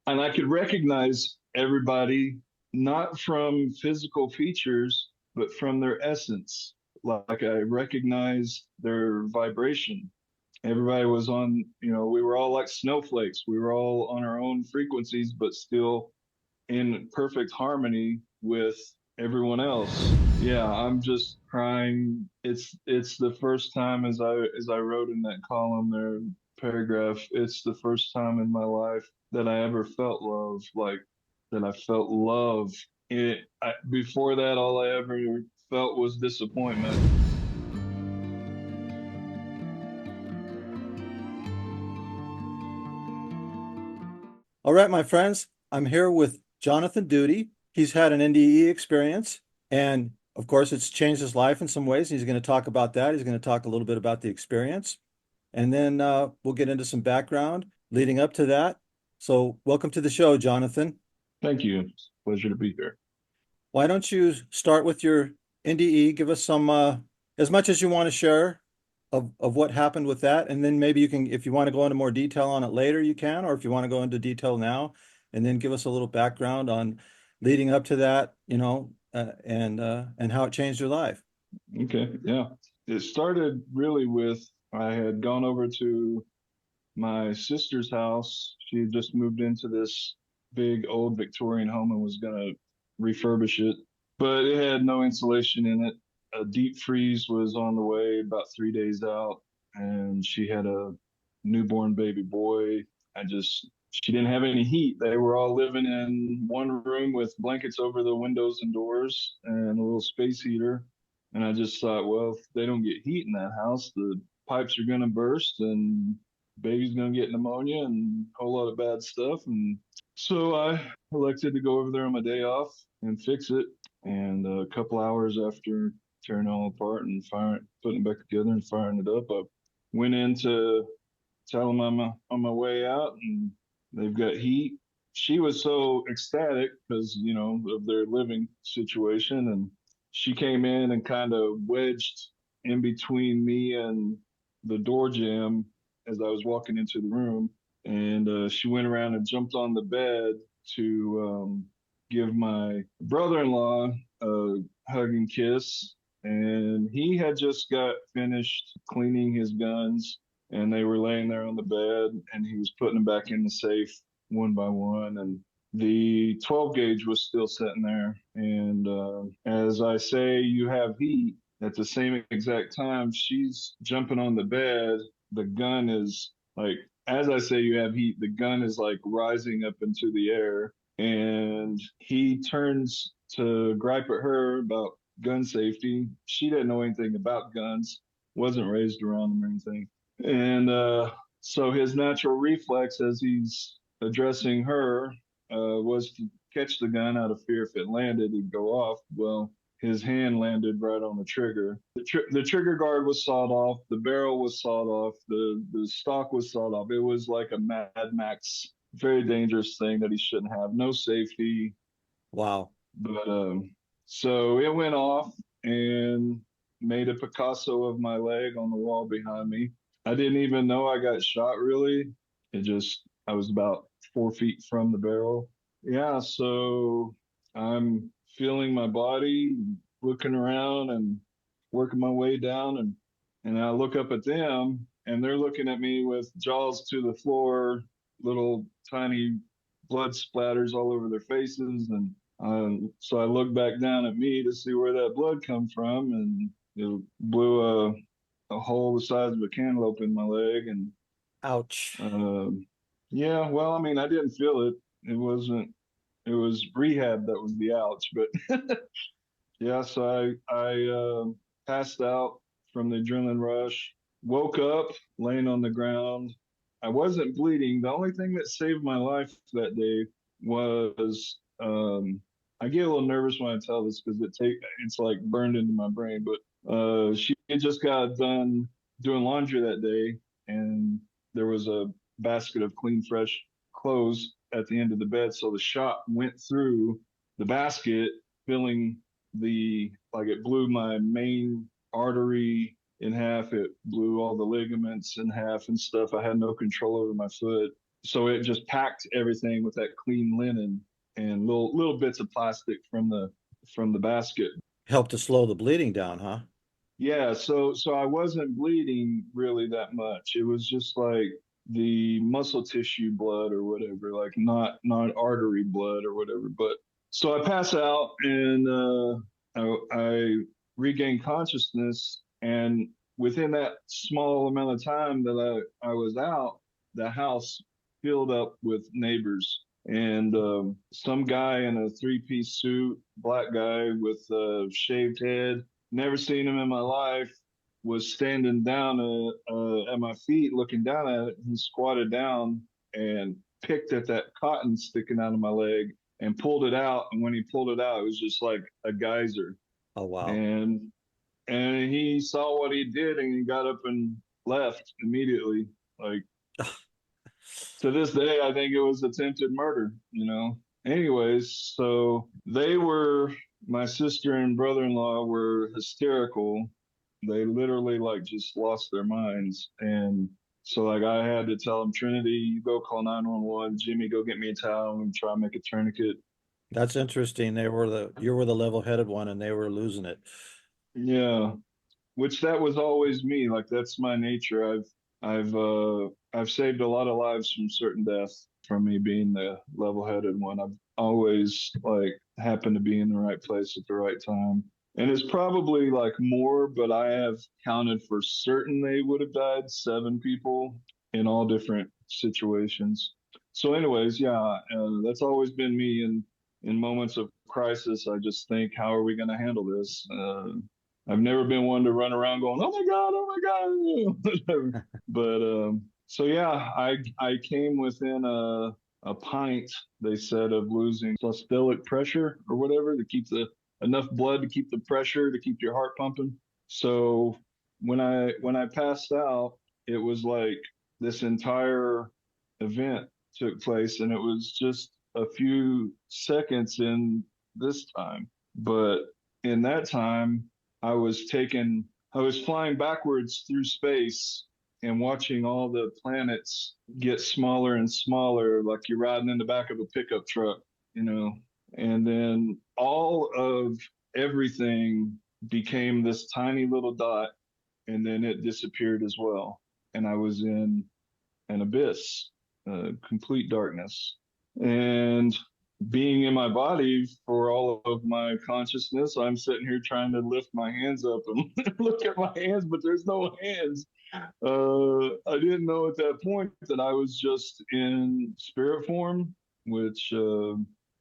and I could recognize everybody not from physical features, but from their essence. Like I recognized their vibration. Everybody was on, we were all like snowflakes. We were all on our own frequencies, but still in perfect harmony with everyone else. Yeah, I'm just crying. It's the first time, as I wrote in that column there, paragraph, it's the first time in my life that I ever felt love, like that I felt love. Before that, all I ever felt was disappointment. All right, my friends, I'm here with Jonathan Duty. He's had an NDE experience, and of course, it's changed his life in some ways. He's going to talk about that. He's going to talk a little bit about the experience, and then we'll get into some background leading up to that. So, welcome to the show, Jonathan. Thank you. Pleasure to be here. Why don't you start with your NDE? Give us some, as much as you want to share of what happened with that. And then maybe you can, if you want to go into more detail on it later, you can, or if you want to go into detail now, and then give us a little background on leading up to that, and how it changed your life. Okay, yeah. It started really with I had gone over to my sister's house. She had just moved into this big old Victorian home and was going to refurbish it, but it had no insulation in it. A deep freeze was on the way about 3 days out, and she had a newborn baby boy. She didn't have any heat. They were all living in one room with blankets over the windows and doors and a little space heater. And I just thought, well, if they don't get heat in that house, the pipes are going to burst and baby's going to get pneumonia and a whole lot of bad stuff. And so I elected to go over there on my day off and fix it. And a couple hours after tearing it all apart and putting it back together and firing it up, I went in to tell them I'm on my way out and they've got heat. She was so ecstatic because, of their living situation. And she came in and kind of wedged in between me and the door jamb as I was walking into the room. And she went around and jumped on the bed to give my brother in law a hug and kiss. And he had just got finished cleaning his guns and they were laying there on the bed and he was putting them back in the safe one by one, and the 12 gauge was still sitting there. And as I say, you have heat, at the same exact time she's jumping on the bed, the gun is like, as I say, you have heat, the gun is like rising up into the air, and he turns to gripe at her about gun safety. She didn't know anything about guns, wasn't raised around them or anything. And so his natural reflex as he's addressing her was to catch the gun out of fear if it landed, he'd go off. Well, his hand landed right on the trigger. The trigger guard was sawed off, the barrel was sawed off, the stock was sawed off. It was like a Mad Max, very dangerous thing that he shouldn't have. No safety, Wow. but so it went off and made a Picasso of my leg on the wall behind me. I didn't even know I got shot really. I was about 4 feet from the barrel. Yeah, so I'm feeling my body, looking around and working my way down, and I look up at them and they're looking at me with jaws to the floor, little tiny blood splatters all over their faces. And so I looked back down at me to see where that blood come from, and it blew a hole the size of a cantaloupe in my leg. And Ouch. uh, yeah, well, I mean, I didn't feel it. It wasn't. It was rehab that was the ouch. But yeah, so I passed out from the adrenaline rush. Woke up laying on the ground. I wasn't bleeding. The only thing that saved my life that day was I get a little nervous when I tell this because it's like burned into my brain. But she had just got done doing laundry that day, and there was a basket of clean, fresh clothes at the end of the bed. So the shot went through the basket, filling like it blew my main artery in half. It blew all the ligaments in half and stuff. I had no control over my foot. so it just packed everything with that clean linen and little bits of plastic from the basket. Help to slow the bleeding down, huh? Yeah, so I wasn't bleeding really that much. It was just like the muscle tissue blood or whatever, like not artery blood or whatever. But so I pass out and I regain consciousness, and within that small amount of time that I was out, the house filled up with neighbors. And some guy in a three-piece suit, black guy with a shaved head, never seen him in my life, was standing down at my feet looking down at it. He squatted down and picked at that cotton sticking out of my leg and pulled it out. And when he pulled it out, it was just like a geyser. Oh, wow. And he saw what he did and he got up and left immediately. Like, to this day, I think it was attempted murder, you know. Anyways, so my sister and brother-in-law were hysterical. They literally like just lost their minds. And so like I had to tell them, Trinity, you go call 911, Jimmy, go get me a towel and try and make a tourniquet. That's interesting. You were the level-headed one and they were losing it. Yeah. Which that was always me. Like that's my nature. I've saved a lot of lives from certain death from me being the level-headed one. I've always like happened to be in the right place at the right time. And it's probably like more, but I have counted for certain they would have died 7 people in all different situations. So, anyways, yeah, that's always been me. And in moments of crisis, I just think, how are we going to handle this? I've never been one to run around going, oh my God. But so yeah, I came within a pint, they said, of losing systolic pressure or whatever to keep the enough blood to keep the pressure to keep your heart pumping. So when I passed out, it was like this entire event took place, and it was just a few seconds in this time. But in that time, I was taken, I was flying backwards through space and watching all the planets get smaller and smaller, like you're riding in the back of a pickup truck, you know. And then all of everything became this tiny little dot, and then it disappeared as well. And I was in an abyss, complete darkness. And being in my body for all of my consciousness, I'm sitting here trying to lift my hands up and look at my hands, but there's no hands. I didn't know at that point that I was just in spirit form, which,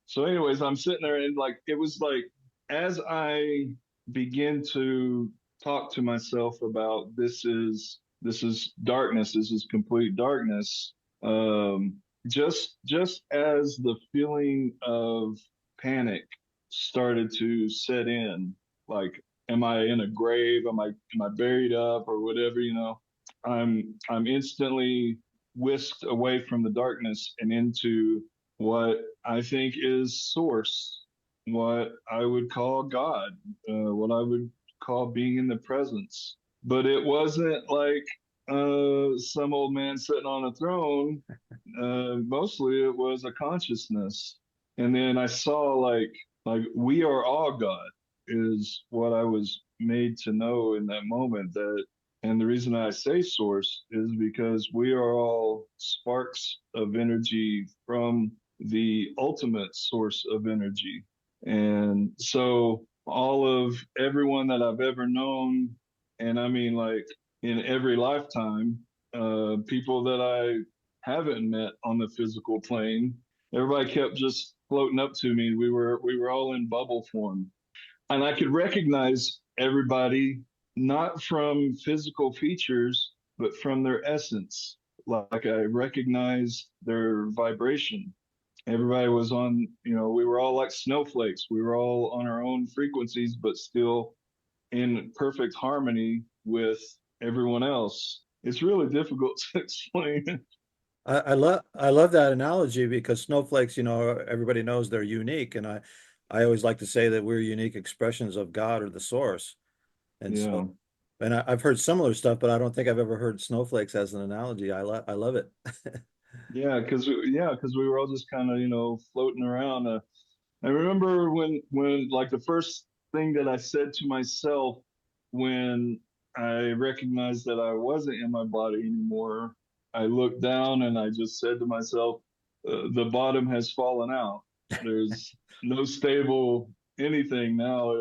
so, anyways, I'm sitting there and like, it was like, as I begin to talk to myself about this is darkness, this is complete darkness. Just as the feeling of panic started to set in, like, am I in a grave? Am I buried up or whatever? You know, I'm instantly whisked away from the darkness and into what I think is source, what I would call God, what I would call being in the presence. But it wasn't like some old man sitting on a throne. Mostly it was a consciousness. And then I saw like we are all God is what I was made to know in that moment. That and the reason I say source is because we are all sparks of energy from the ultimate source of energy. And so all of everyone that I've ever known, and I mean like in every lifetime, people that I haven't met on the physical plane, everybody kept just floating up to me. We were all in bubble form. And I could recognize everybody not from physical features, but from their essence. Like I recognized their vibration. Everybody was on, you know, we were all like snowflakes. We were all on our own frequencies, but still in perfect harmony with everyone else. It's really difficult to explain. I love that analogy because snowflakes, everybody knows they're unique, and I always like to say that we're unique expressions of God or the source. And Yeah. so, and I've heard similar stuff, but I don't think I've ever heard snowflakes as an analogy. I love it. Because we were all just kind of, floating around. I remember when like the first thing that I said to myself when I recognized that I wasn't in my body anymore, I looked down and I just said to myself, the bottom has fallen out. There's no stable anything now,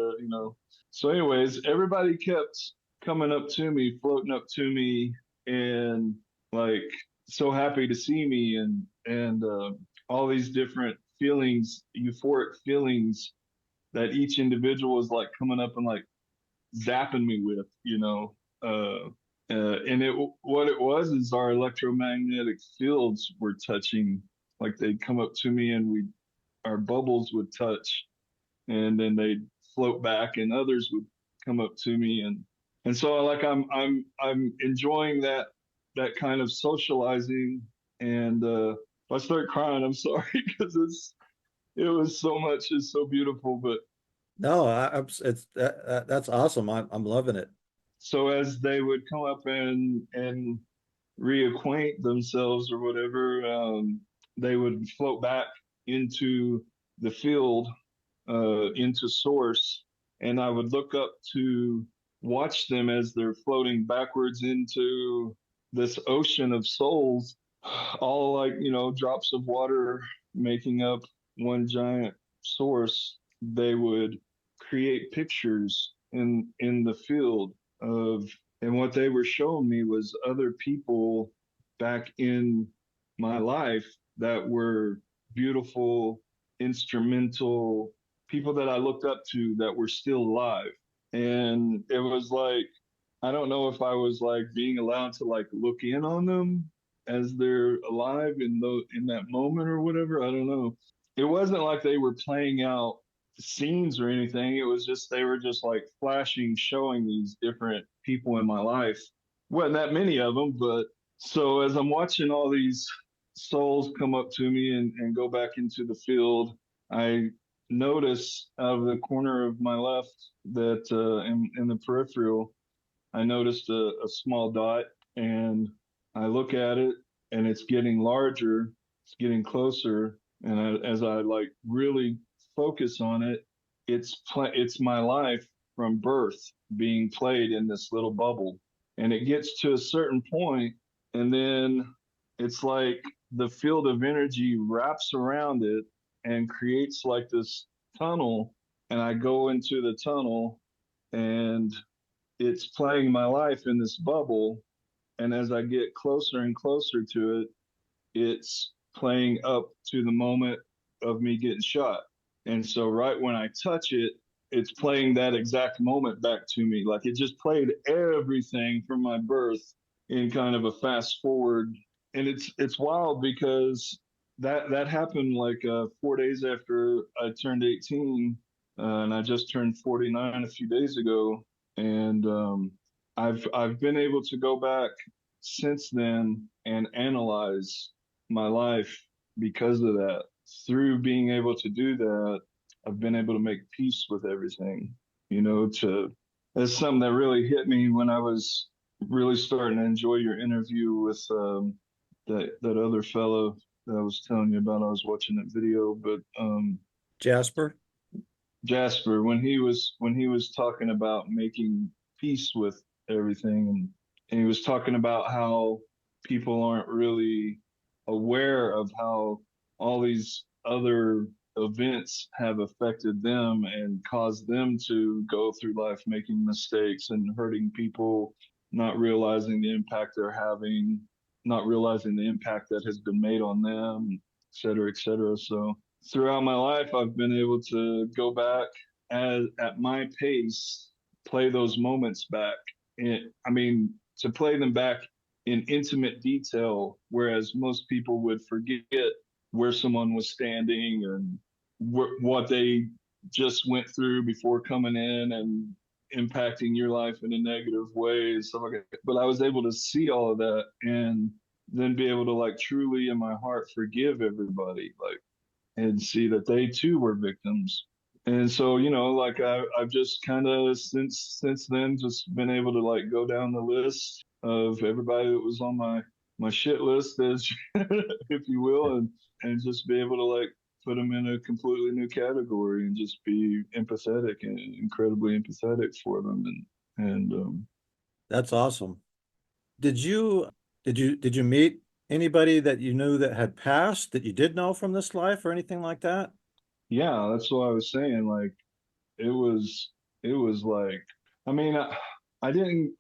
So, anyways, everybody kept coming up to me, floating up to me, and like so happy to see me, and all these different feelings, euphoric feelings that each individual was like coming up and like zapping me with, and what it was is our electromagnetic fields were touching, like they'd come up to me and our bubbles would touch, and then they'd float back, and others would come up to me, and so like I'm enjoying that kind of socializing, and if I start crying, I'm sorry because it was so much, it's so beautiful, but No, it's that's awesome. I'm loving it. so as they would come up and reacquaint themselves or whatever, they would float back into the field, into source, and I would look up to watch them as they're floating backwards into this ocean of souls, all like, drops of water making up one giant source. They would create pictures in the field of, and what they were showing me was other people back in my life that were beautiful, instrumental people that I looked up to that were still alive. And it was like, I don't know if I was like being allowed to like look in on them as they're alive in that moment or whatever. I don't know. It wasn't like they were playing out scenes or anything. It was just they were just like flashing, showing these different people in my life. Wasn't that many of them, but so as I'm watching all these souls come up to me and go back into the field, I notice out of the corner of my left that in the peripheral, I noticed a small dot, and I look at it and it's getting larger, it's getting closer. And as I like really focus on it, it's my life from birth being played in this little bubble. And it gets to a certain point, and then it's like the field of energy wraps around it and creates like this tunnel. And I go into the tunnel, and it's playing my life in this bubble. And as I get closer and closer to it, it's playing up to the moment of me getting shot. And so, right when I touch it, it's playing that exact moment back to me. Like it just played everything from my birth in kind of a fast forward. And it's wild because that happened like 4 days after I turned 18, and I just turned 49 a few days ago. And I've been able to go back since then and analyze my life because of that. Through being able to do that, I've been able to make peace with everything. To That's something that really hit me when I was really starting to enjoy your interview with that other fellow that I was telling you about. I was watching that video, but Jasper? Jasper, when he was talking about making peace with everything, and he was talking about how people aren't really aware of how all these other events have affected them and caused them to go through life making mistakes and hurting people, not realizing the impact they're having, not realizing the impact that has been made on them, et cetera, et cetera. So throughout my life, I've been able to go back at my pace, play those moments back. I mean, to play them back in intimate detail, whereas most people would forget where someone was standing and what they just went through before coming in and impacting your life in a negative way and stuff like that. But I was able to see all of that and then be able to like truly in my heart forgive everybody, like, and see that they too were victims. And so, like I've just kind of since then just been able to like go down the list of everybody that was on my my shit list, as if you will, and just be able to like put them in a completely new category and just be empathetic and incredibly empathetic for them and That's awesome. Did you did you meet anybody that you knew that had passed that you did know from this life or anything like that? yeah, that's what I was saying. Like it was it was like I mean I didn't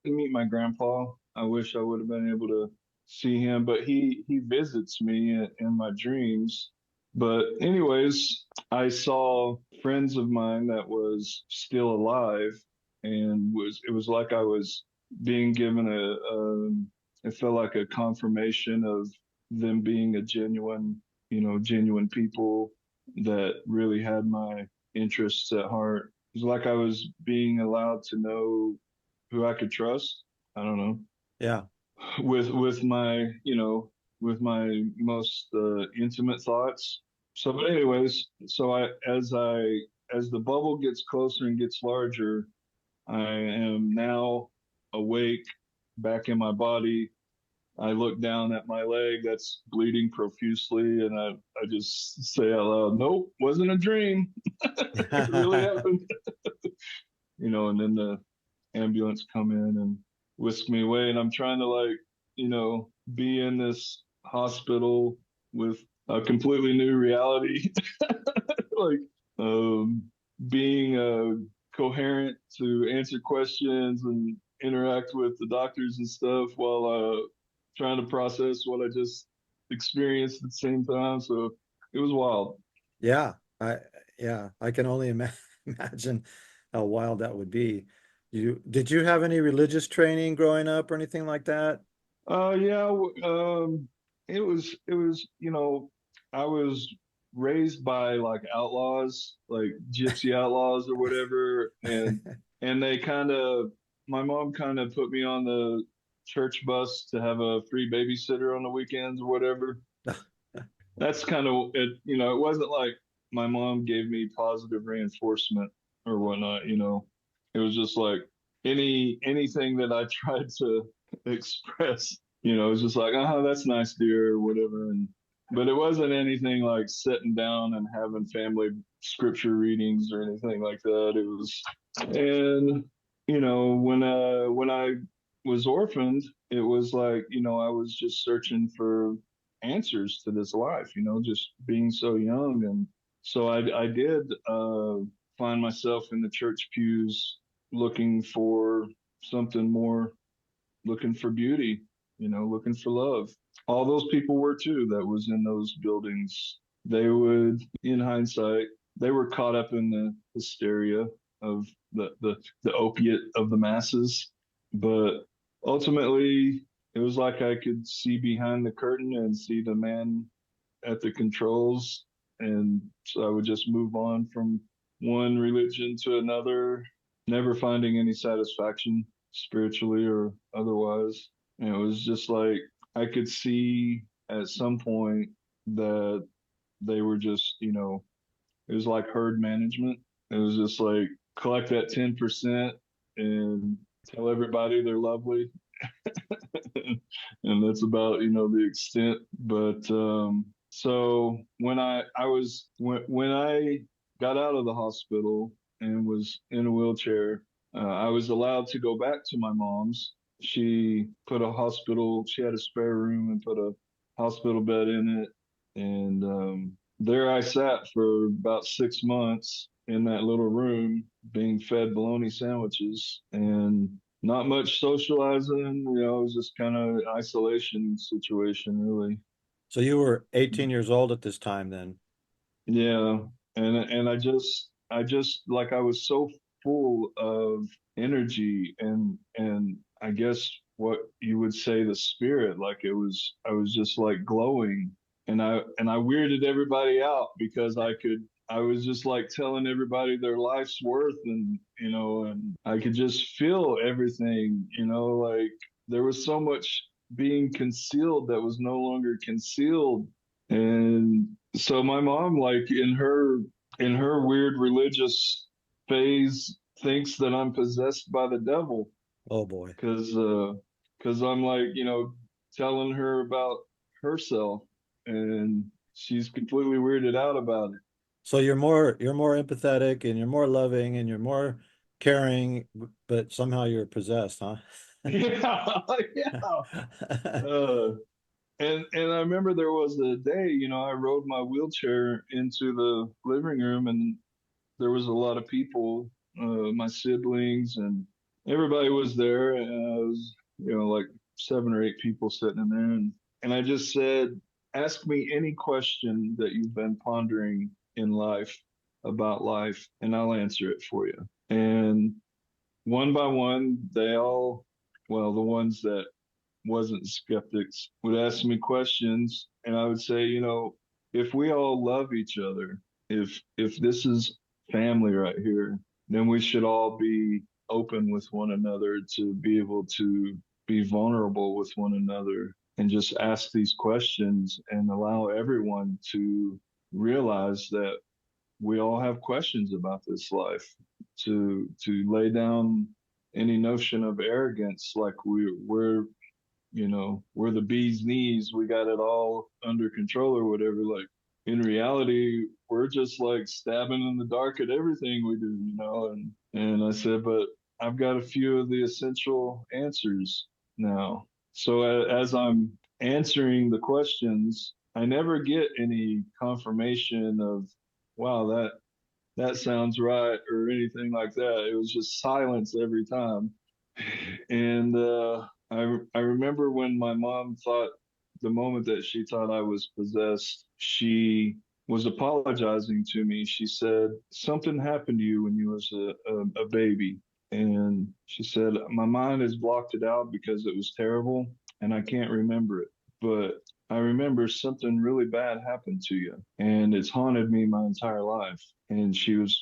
meet my grandpa. I wish I would have been able to see him, but he visits me in my dreams. But anyways, I saw friends of mine that was still alive, and was it was like I was being given it felt like a confirmation of them being a genuine, genuine people that really had my interests at heart. It was like I was being allowed to know who I could trust. I don't know, Yeah. with my with my most intimate thoughts. So, but anyways, so as the bubble gets closer and gets larger, I am now awake, back in my body. I look down at my leg that's bleeding profusely, and I just say out loud, "Nope, wasn't a dream. It really happened." And then the ambulance come in and whisk me away, and I'm trying to like, be in this hospital with a completely new reality, like um, being coherent to answer questions and interact with the doctors and stuff while trying to process what I just experienced at the same time. So it was wild. Yeah, I can only imagine how wild that would be. Did you have any religious training growing up or anything like that? Yeah, it was, I was raised by like outlaws, like gypsy outlaws or whatever, and they kind of, my mom kind of put me on the church bus to have a free babysitter on the weekends or whatever. That's kind of it. It wasn't like my mom gave me positive reinforcement or whatnot. It was just like anything that I tried to express. It was just like, oh, that's nice, dear, or whatever. And but it wasn't anything like sitting down and having family scripture readings or anything like that. It was, and when I was orphaned, it was like, I was just searching for answers to this life, just being so young. And so I did find myself in the church pews looking for something more, looking for beauty, looking for love. All those people were too that was in those buildings. They would, in hindsight, they were caught up in the hysteria of the opiate of the masses. But ultimately, it was like I could see behind the curtain and see the man at the controls. And so I would just move on from one religion to another, never finding any satisfaction spiritually or otherwise. And it was just like I could see at some point that they were just, it was like herd management. It was just like collect that 10% and tell everybody they're lovely. And that's about, the extent. But so when I got out of the hospital and was in a wheelchair, I was allowed to go back to my mom's. She had a spare room and put a hospital bed in it. And there I sat for about 6 months in that little room being fed bologna sandwiches and not much socializing. It was just kind of isolation situation, really. So you were 18 years old at this time then. Yeah, and I just like I was so full of energy and I guess what you would say the spirit, like I was just like glowing, and I weirded everybody out because I was just like telling everybody their life's worth, and I could just feel everything, like there was so much being concealed that was no longer concealed. And so my mom, like in her weird religious phase, thinks that I'm possessed by the devil Oh boy. because I'm like, telling her about herself, and she's completely weirded out about it. So you're more empathetic and you're more loving and you're more caring, but somehow you're possessed, huh? Yeah, yeah. Uh, and I remember there was a day, I rode my wheelchair into the living room, and there was a lot of people, my siblings, and everybody was there. And I was, like 7 or 8 people sitting in there, and I just said, "Ask me any question that you've been pondering in life about life, and I'll answer it for you." And one by one, they all, well, the ones that wasn't skeptics would ask me questions, and I would say, if we all love each other, if this is family right here, then we should all be open with one another, to be able to be vulnerable with one another and just ask these questions and allow everyone to realize that we all have questions about this life, to lay down any notion of arrogance, like we're the bee's knees, we got it all under control or whatever. Like, in reality, we're just like stabbing in the dark at everything we do, and I said, but I've got a few of the essential answers now. So as I'm answering the questions, I never get any confirmation of, wow, that sounds right, or anything like that. It was just silence every time. And I remember when my mom thought, the moment that she thought I was possessed, she was apologizing to me. She said, something happened to you when you was a baby. And she said, my mind has blocked it out because it was terrible and I can't remember it. But I remember something really bad happened to you, and it's haunted me my entire life. And she was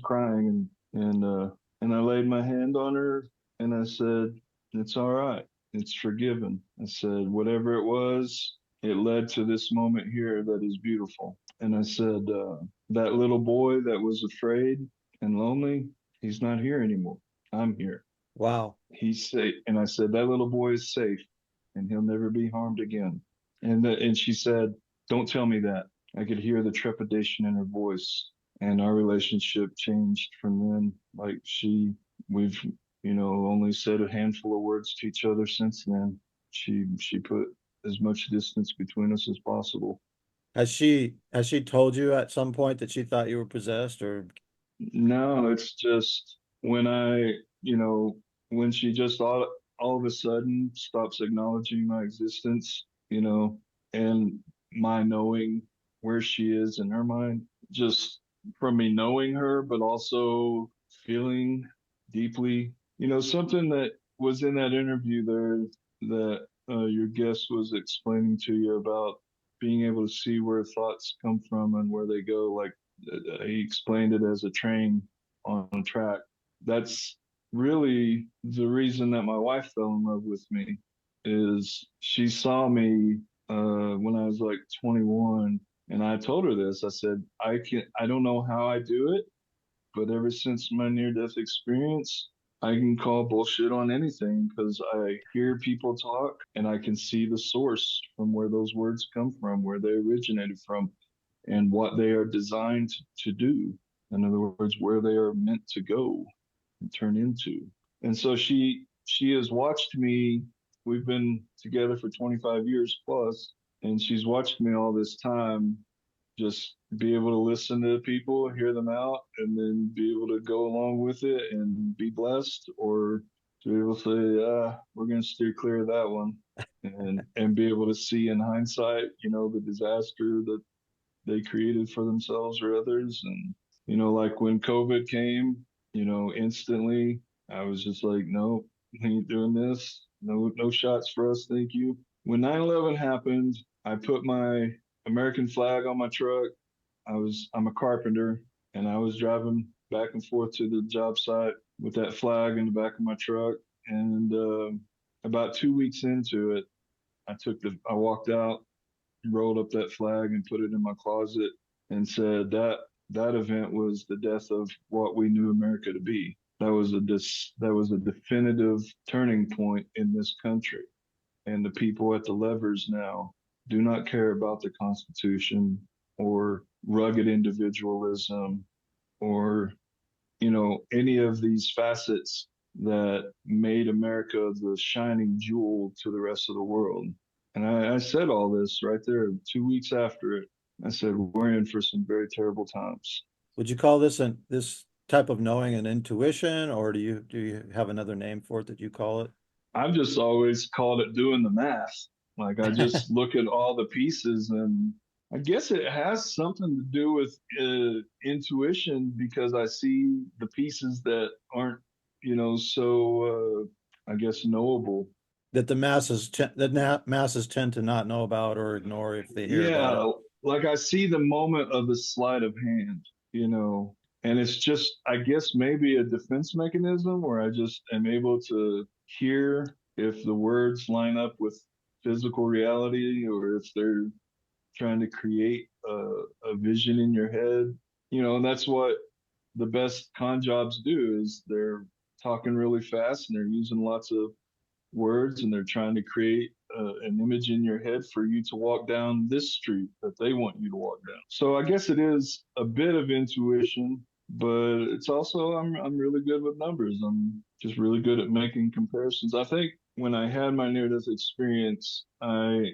crying, and I laid my hand on her, and I said, it's all right. It's forgiven. I said, whatever it was, it led to this moment here that is beautiful. And I said, that little boy that was afraid and lonely, he's not here anymore. I'm here. Wow. He's safe. And I said, that little boy is safe and he'll never be harmed again. And she said, don't tell me that. I could hear the trepidation in her voice. And our relationship changed from then. Like, we've, only said a handful of words to each other since then. She put as much distance between us as possible. Has she told you at some point that she thought you were possessed or No, it's just when when she just all of a sudden stops acknowledging my existence, and my knowing where she is in her mind, just from me knowing her, but also feeling deeply, something that was in that interview there, that your guest was explaining to you about being able to see where thoughts come from and where they go. Like, he explained it as a train on track. That's really the reason that my wife fell in love with me, is she saw me when I was like 21, and I told her this. I said, I don't know how I do it, but ever since my near death experience, I can call bullshit on anything because I hear people talk and I can see the source from where those words come from, where they originated from, and what they are designed to do. In other words, where they are meant to go and turn into. And so she has watched me. We've been together for 25 years plus, and she's watched me all this time just be able to listen to people, hear them out, and then be able to go along with it and be blessed, or to be able to say, we're going to steer clear of that one, and be able to see in hindsight, the disaster that they created for themselves or others. And, like when COVID came, instantly I was just like, no, we ain't doing this. No, no shots for us. Thank you. When 9/11 happened, I put my American flag on my truck. I'm a carpenter, and I was driving back and forth to the job site with that flag in the back of my truck. And about 2 weeks into it, I walked out, rolled up that flag and put it in my closet, and said that event was the death of what we knew America to be. That was a definitive turning point in this country. and the people at the levers now do not care about the Constitution or rugged individualism or, any of these facets that made America the shining jewel to the rest of the world. And I said all this right there 2 weeks after it. I said, we're in for some very terrible times. Would you call this type of knowing an intuition, or do you have another name for it that you call it? I've just always called it doing the math. Like I just look at all the pieces, and I guess it has something to do with intuition because I see the pieces that aren't, so I guess knowable. That masses tend to not know about or ignore if they hear about it. Yeah, like I see the moment of the sleight of hand, and it's just, I guess, maybe a defense mechanism where I just am able to hear if the words line up with physical reality or if they're trying to create a vision in your head. And that's what the best con jobs do is they're talking really fast and they're using lots of words and they're trying to create an image in your head for you to walk down this street that they want you to walk down. So I guess it is a bit of intuition, but it's also I'm really good with numbers. I'm just really good at making comparisons. I think when I had my near death experience, I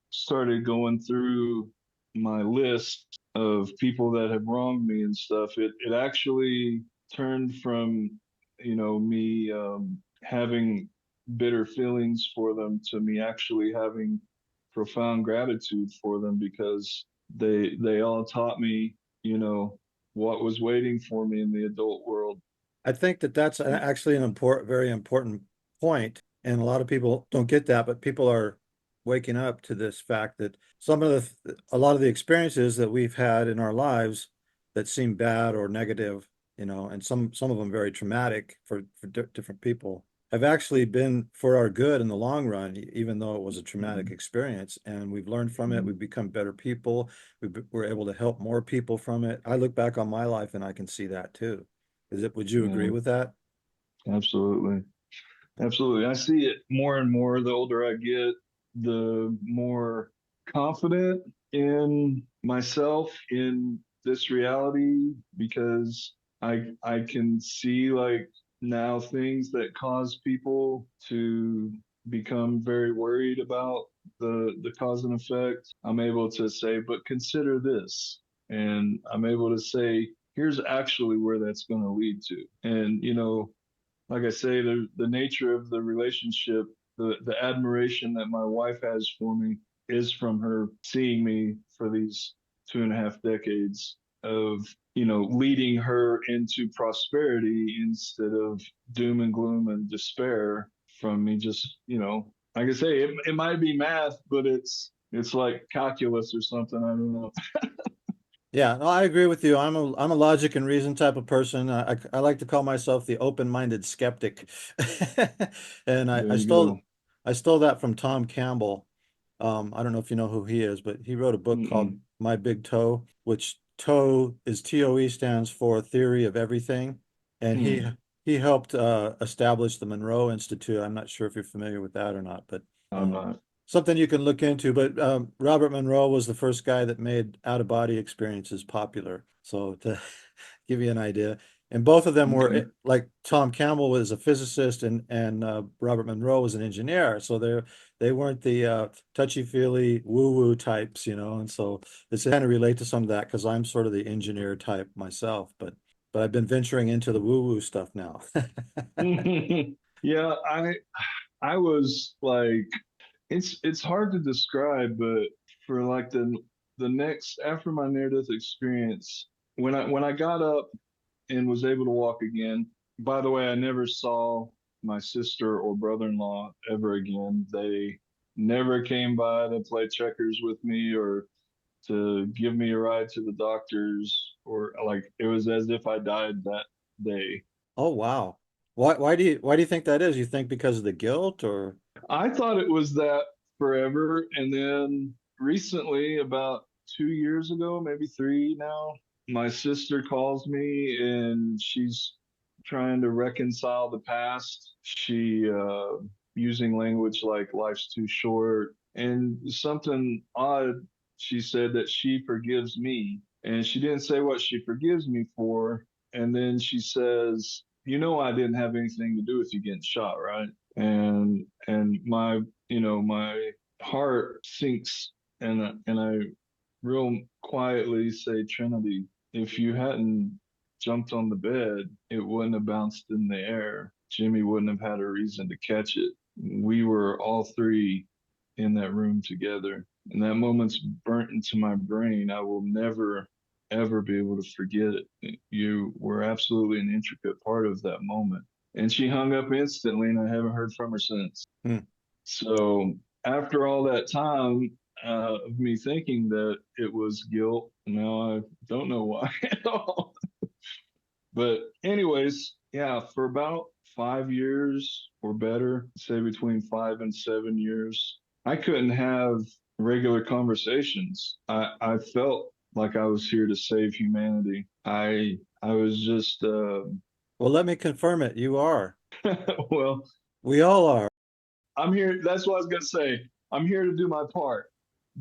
started going through my list of people that have wronged me and stuff. It actually turned from me having bitter feelings for them to me actually having profound gratitude for them because they all taught me, what was waiting for me in the adult world. I think that that's actually an very important point, and a lot of people don't get that, but people are waking up to this fact that a lot of the experiences that we've had in our lives that seem bad or negative, and some of them very traumatic for different people, have actually been for our good in the long run, even though it was a traumatic Mm-hmm. experience. And we've learned from it. Mm-hmm. We've become better people. We're able to help more people from it. I look back on my life and I can see that too. Would you agree Yeah, with that? absolutely. Absolutely. I see it more and more the older I get, the more confident in myself in this reality because I can see like now things that cause people to become very worried about the cause and effect. I'm able to say, but consider this. And I'm able to say, here's actually where that's going to lead to. And like I say, the nature of the relationship, the admiration that my wife has for me is from her seeing me for these 2.5 decades of, leading her into prosperity instead of doom and gloom and despair from me just, like I say, it might be math, but it's like calculus or something. I don't know. Yeah, no, I agree with you. I'm a logic and reason type of person. I like to call myself the open-minded skeptic. And There you go. I stole that from Tom Campbell. I don't know if you know who he is, but he wrote a book called Mm-mm. My Big Toe, which toe is TOE stands for Theory of Everything. And Hmm. he helped establish the Monroe Institute. I'm not sure if you're familiar with that or not, but I'm um, not. something you can look into. But Robert Monroe was the first guy that made out-of-body experiences popular. So to give you an idea, and both of them were Okay. like Tom Campbell was a physicist and Robert Monroe was an engineer. So they weren't the touchy-feely woo-woo types, And so it's kind of relate to some of that because I'm sort of the engineer type myself, but I've been venturing into the woo-woo stuff now. Yeah, I was like it's hard to describe, but for like the next after my near death experience, when I got up and was able to walk again, by the way, I never saw my sister or brother-in-law ever again. They never came by to play checkers with me or to give me a ride to the doctors or like it was as if I died that day. Oh wow. Why do you think that is? You think because of the guilt or I thought it was that forever. And then recently, about 2 years ago, maybe three now, my sister calls me and she's trying to reconcile the past. She using language like life's too short and something odd. She said that she forgives me, and she didn't say what she forgives me for. And then she says, "You know, I didn't have anything to do with you getting shot, right?" And my, my heart sinks, and I real quietly say, "Trinity, if you hadn't jumped on the bed, it wouldn't have bounced in the air. Jimmy wouldn't have had a reason to catch it. We were all three in that room together." And that moment's burnt into my brain. I will never, ever be able to forget it. You were absolutely an intricate part of that moment. And she hung up instantly, and I haven't heard from her since. Hmm. So after all that time of me thinking that it was guilt, now I don't know why at all. But anyways, yeah, for about 5 years or better, say between 5 and 7 years, I couldn't have regular conversations. I felt like I was here to save humanity. I was just Well, let me confirm it. You are. well, We all are. I'm here. That's what I was gonna say. I'm here to do my part.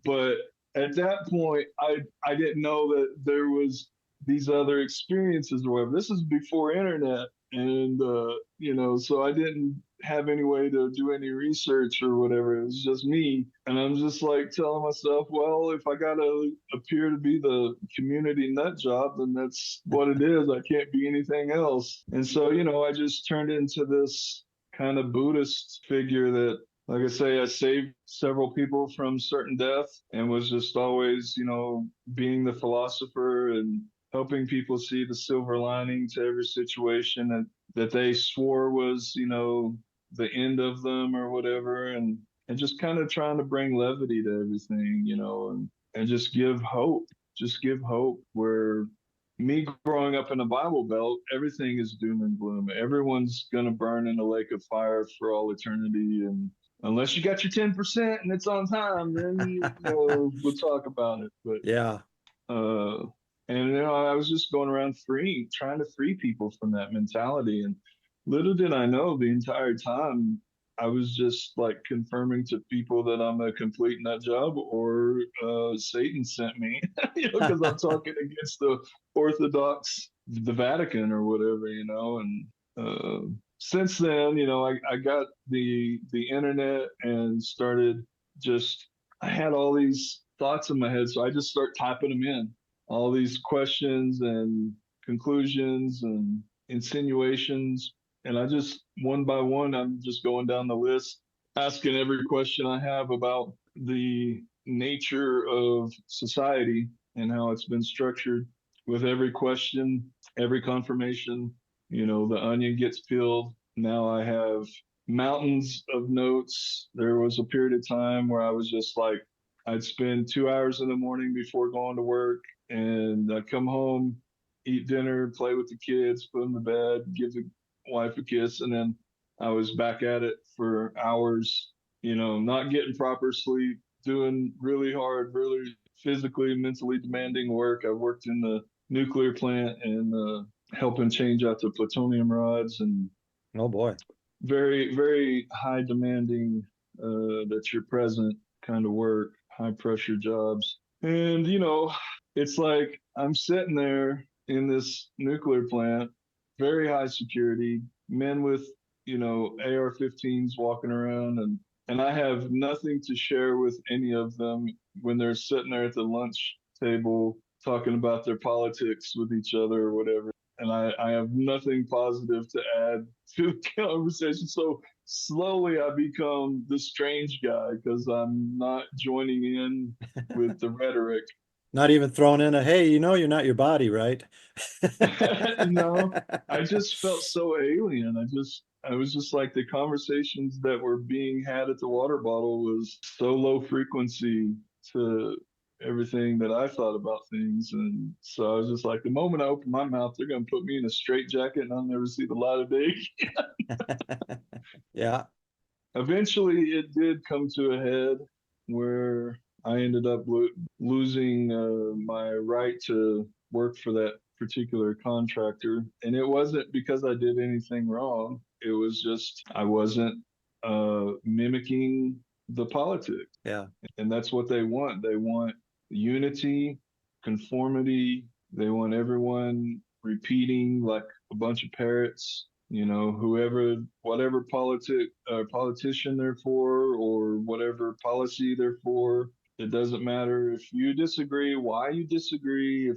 But at that point, I didn't know that there was these other experiences or whatever. This is before internet, and so I didn't have any way to do any research or whatever. It was just me, and I'm just like telling myself, well, if I gotta appear to be the community nut job, then that's what it is. I can't be anything else. And so, I just turned into this kind of Buddhist figure that, like I say, I saved several people from certain death and was just always, being the philosopher and helping people see the silver lining to every situation that they swore was, the end of them or whatever. And just kind of trying to bring levity to everything, and just give hope where me growing up in a Bible Belt, everything is doom and gloom. Everyone's gonna burn in a lake of fire for all eternity, and unless you got your 10% and it's on time, then we'll talk about it. But Yeah. uh, and I was just going around trying to free people from that mentality, and little did I know the entire time I was just like confirming to people that I'm a complete nut job or Satan sent me, because I'm talking against the Orthodox, the Vatican or whatever, and since then, I got the internet and started just I had all these thoughts in my head, so I just start typing them in, all these questions and conclusions and insinuations, and I just one by one, I'm just going down the list, asking every question I have about the nature of society and how it's been structured. With every question, every confirmation, the onion gets peeled. Now I have mountains of notes. There was a period of time where I was just like, I'd spend 2 hours in the morning before going to work, and I'd come home, eat dinner, play with the kids, put them to bed, give the wife a kiss, and then I was back at it for hours, not getting proper sleep, doing really hard, really physically, mentally demanding work. I worked in the nuclear plant and helping change out the plutonium rods, and Oh boy. very, very high demanding, that you're present kind of work, high pressure jobs. And, it's like I'm sitting there in this nuclear plant, very high security, men with, AR-15s walking around, and I have nothing to share with any of them when they're sitting there at the lunch table talking about their politics with each other or whatever. And I have nothing positive to add to the conversation. So slowly I become the strange guy because I'm not joining in with the rhetoric. Not even thrown in a, hey, you're not your body, right? No, I just felt so alien. I was just like the conversations that were being had at the water bottle was so low frequency to everything that I thought about things. And so I was just like, the moment I open my mouth, they're going to put me in a straitjacket and I'll never see the light of day. Yeah. Eventually, it did come to a head where I ended up losing my right to work for that particular contractor. And it wasn't because I did anything wrong. It was just I wasn't mimicking the politics. Yeah. And that's what they want. They want unity, conformity. They want everyone repeating like a bunch of parrots. Whoever, whatever politician they're for, or whatever policy they're for. It doesn't matter if you disagree, why you disagree.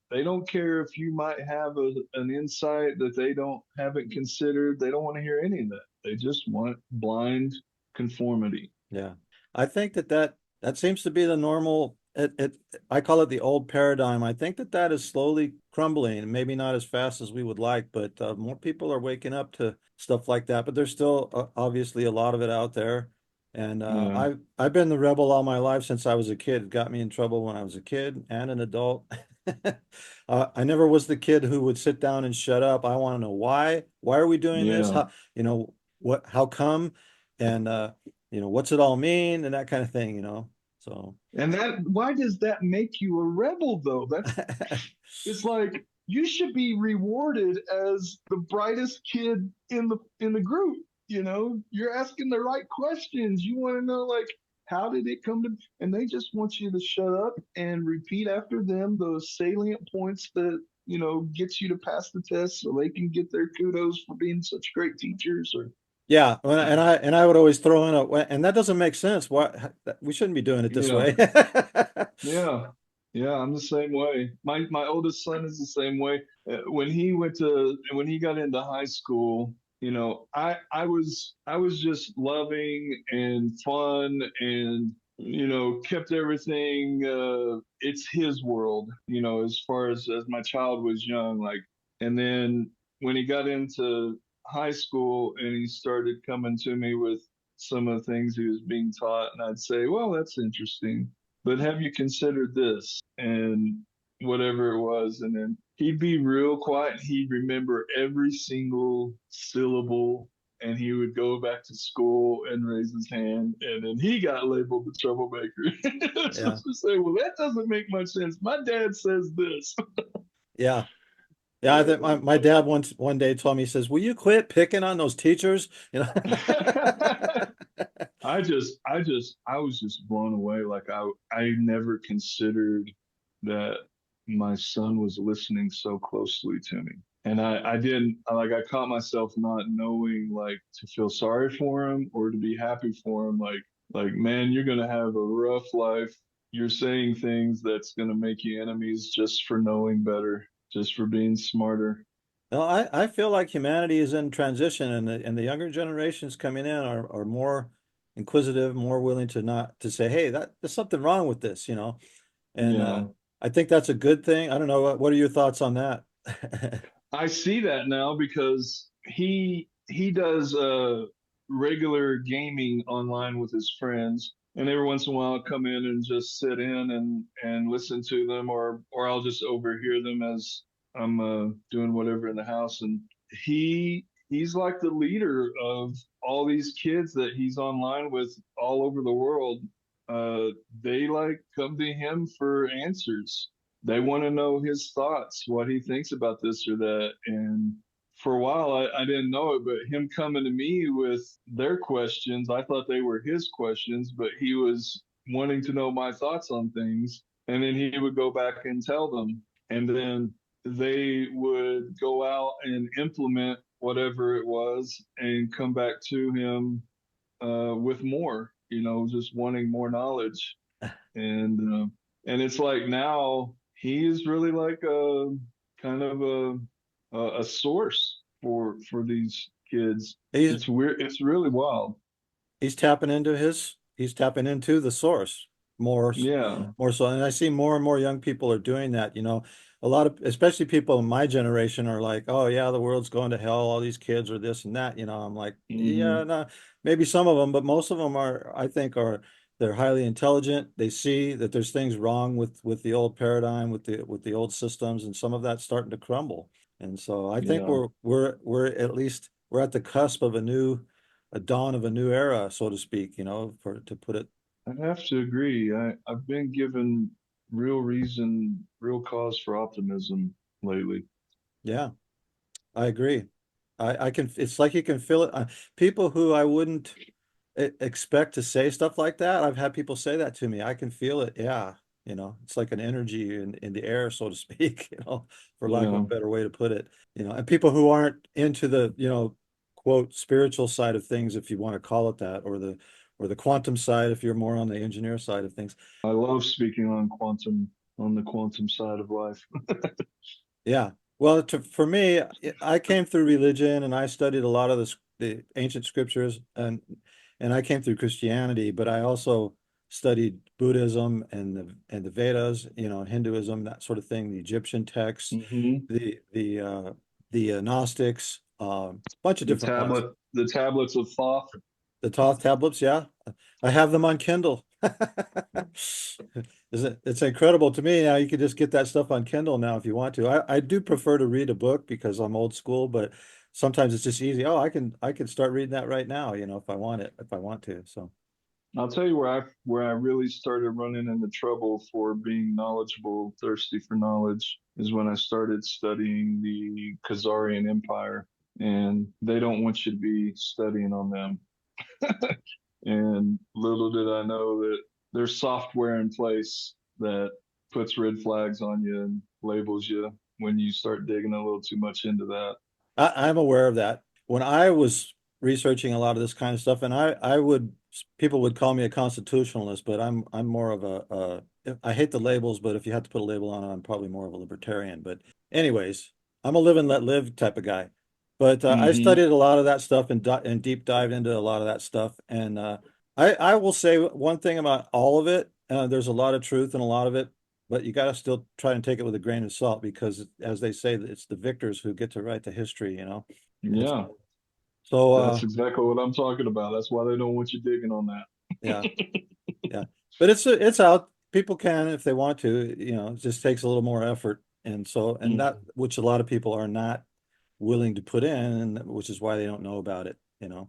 They don't care if you might have an insight that they haven't considered. They don't want to hear any of that. They just want blind conformity. Yeah. I think that seems to be the normal I call it the old paradigm. I think that is slowly crumbling, maybe not as fast as we would like, but more people are waking up to stuff like that. But there's still obviously a lot of it out there. And Yeah, I've been the rebel all my life since I was a kid. It got me in trouble when I was a kid and an adult. I never was the kid who would sit down and shut up. I want to know why. Why are we doing this? yeah. How come? And what's it all mean and that kind of thing, So And why does that make you a rebel though? It's like you should be rewarded as the brightest kid in the group. You're asking the right questions. You want to know like how did it come to, and they just want you to shut up and repeat after them those salient points that gets you to pass the test so they can get their kudos for being such great teachers. Or yeah, and I would always throw in and that doesn't make sense. Why we shouldn't be doing it this yeah. way. Yeah, yeah, I'm the same way. My oldest son is the same way. When he got into high school, I was just loving and fun and kept everything. It's his world, as far as my child was young, like, and then when he got into high school and he started coming to me with some of the things he was being taught, and I'd say, well, that's interesting, but have you considered this and whatever it was. And then he'd be real quiet. He'd remember every single syllable, and he would go back to school and raise his hand, and then he got labeled the troublemaker. Yeah. Just to say, well, that doesn't make much sense. My dad says this. Yeah. Yeah, I think my dad one day told me, he says, "Will you quit picking on those teachers?" I was just blown away. Like I never considered that my son was listening so closely to me. And I didn't, like, I caught myself not knowing, like, to feel sorry for him or to be happy for him. Like, man, you're going to have a rough life. You're saying things that's going to make you enemies just for knowing better, just for being smarter. No, I feel like humanity is in transition, and the younger generations coming in are more inquisitive, more willing to not to say, "Hey, there's something wrong with this." And Yeah. I think that's a good thing. I don't know what are your thoughts on that? I see that now because he does regular gaming online with his friends, and every once in a while I'll come in and just sit in and listen to them, or I'll just overhear them as I'm doing whatever in the house. And he's like the leader of all these kids that he's online with all over the world. Uh, they like come to him for answers. They want to know his thoughts, what he thinks about this or that. And for a while, I didn't know it, but him coming to me with their questions, I thought they were his questions, but he was wanting to know my thoughts on things. And then he would go back and tell them. And then they would go out and implement whatever it was and come back to him with more, just wanting more knowledge. And it's like now he is really like a kind of a source for these kids. He's It's weird. It's really wild. he's tapping into the source more Yeah. more so, and I see more and more young people are doing that. A lot of especially people in my generation are like, "Oh yeah, the world's going to hell. All these kids are this and that." I'm like, yeah, Hmm. no, maybe some of them, but most of them are, I think, they're highly intelligent. They see that there's things wrong with the old paradigm, with the old systems, and some of that's starting to crumble. And so I think Yeah. we're at least we're at the cusp of a dawn of a new era, so to speak, for to put it. I have to agree. I've been given real real cause for optimism lately. Yeah, I agree. I can, it's like you can feel it. People who I wouldn't expect to say stuff like that. I've had people say that to me. I can feel it. Yeah. It's like an energy in the air, so to speak, for lack of a Yeah, better way to put it. And people who aren't into the, quote, spiritual side of things, if you want to call it that, or the quantum side, if you're more on the engineer side of things. I love speaking on the quantum side of life. Yeah. Well, for me, I came through religion and I studied a lot of the ancient scriptures and I came through Christianity, but I also studied Buddhism and the Vedas, Hinduism, that sort of thing, the Egyptian texts, Hmm. the Gnostics, bunch of different ones. The tablets of Thoth. The Thoth tablets, yeah. I have them on Kindle. It's incredible to me now. You can just get that stuff on Kindle now if you want to. I do prefer to read a book because I'm old school, but sometimes it's just easy. Oh, I can start reading that right now, if I want it, if I want to. So I'll tell you where I really started running into trouble for being knowledgeable, thirsty for knowledge, is when I started studying the Khazarian Empire, and they don't want you to be studying on them. And little did I know that there's software in place that puts red flags on you and labels you when you start digging a little too much into that. I'm aware of that. When I was researching a lot of this kind of stuff, and people would call me a constitutionalist, but I'm more of I hate the labels, but if you have to put a label on it, I'm probably more of a libertarian. But anyways, I'm a live and let live type of guy. But I Hmm. studied a lot of that stuff and deep dived into a lot of that stuff. And I will say one thing about all of it. There's a lot of truth in a lot of it, but you got to still try and take it with a grain of salt because, as they say, it's the victors who get to write the history. And Yeah, so, that's exactly what I'm talking about. That's why they don't want you digging on yeah, that. yeah. But it's out. People can if they want to. It just takes a little more effort, and that Mm. which a lot of people are not willing to put in, and which is why they don't know about it. Yeah.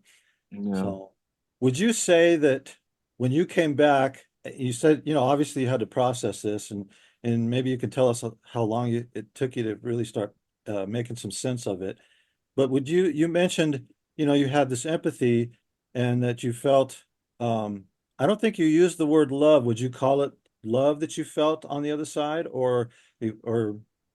So, would you say that when you came back, you said, obviously you had to process this, and maybe you could tell us how long it took you to really start making some sense of it. But you mentioned, you had this empathy and that you felt, I don't think you used the word love. Would you call it love that you felt on the other side, or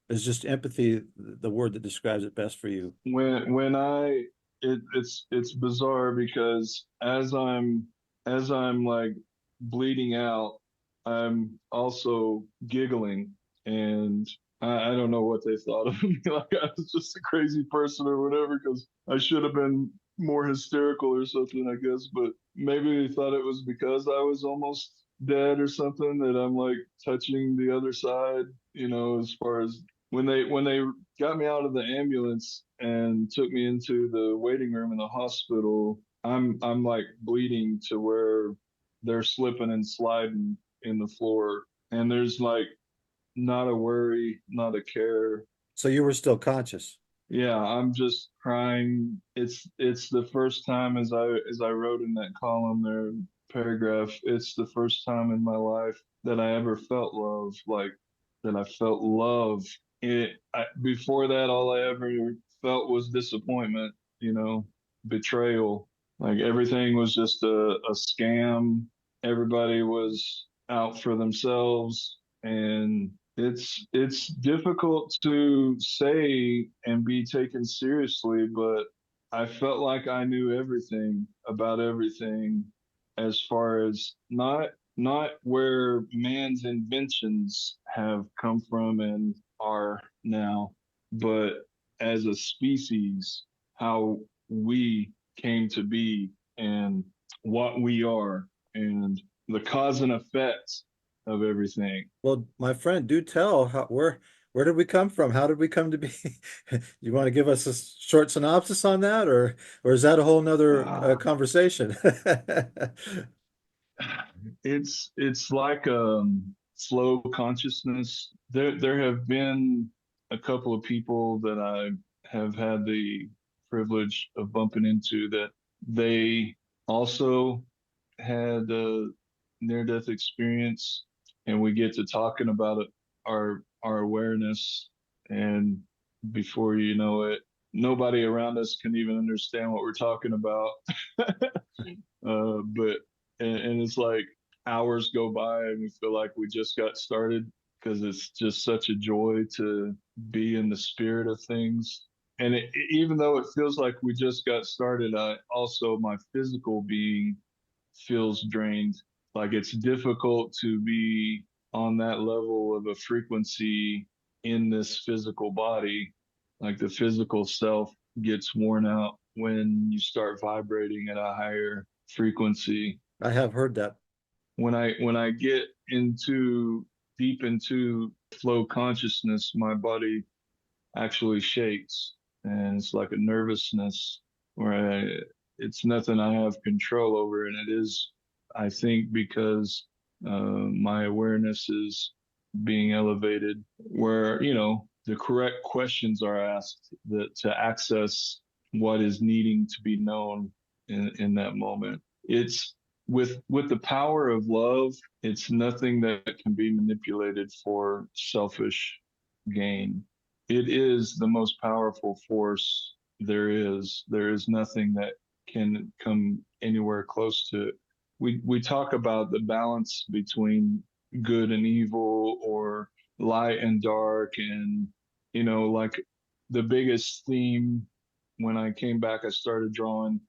is just empathy the word that describes it best for you? When I it's bizarre because as I'm like bleeding out, I'm also giggling, and I don't know what they thought of me. Like I was just a crazy person or whatever, because I should have been more hysterical or something, I guess. But maybe they thought it was because I was almost dead or something that I'm like touching the other side, as far as when they got me out of the ambulance and took me into the waiting room in the hospital. I'm like bleeding to where they're slipping and sliding in the floor, and there's like not a worry, not a care. So you were still conscious. Yeah, I'm just crying. It's the first time, as I wrote in that column there, paragraph. It's the first time in my life that I ever felt love, like that I felt love. Before that, all I ever felt was disappointment, betrayal. Like everything was just a scam. Everybody was out for themselves, and it's difficult to say and be taken seriously, but I felt like I knew everything about everything, as far as not where man's inventions have come from and are now, but as a species, how we came to be and what we are and the cause and effect of everything. Well, my friend, do tell where did we come from? How did we come to be? You want to give us a short synopsis on that, or is that a whole nother Ah, conversation? it's like slow consciousness. There have been a couple of people that I have had the privilege of bumping into that they also had a near death experience, and we get to talking about it, our awareness, and before you know it, nobody around us can even understand what we're talking about. But and it's like hours go by and we feel like we just got started because it's just such a joy to be in the spirit of things. And even though it feels like we just got started, I also my physical being feels drained. Like it's difficult to be on that level of a frequency in this physical body. Like the physical self gets worn out when you start vibrating at a higher frequency. I have heard that. When I get into deep into flow consciousness, my body actually shakes, and it's like a nervousness where it's nothing I have control over, and it is, I think, because my awareness is being elevated, where the correct questions are asked that to access what is needing to be known in that moment. It's with the power of love. It's nothing that can be manipulated for selfish gain. It is the most powerful force there is. There is nothing that can come anywhere close to it. We talk about the balance between good and evil, or light and dark, and like the biggest theme when I came back, I started drawing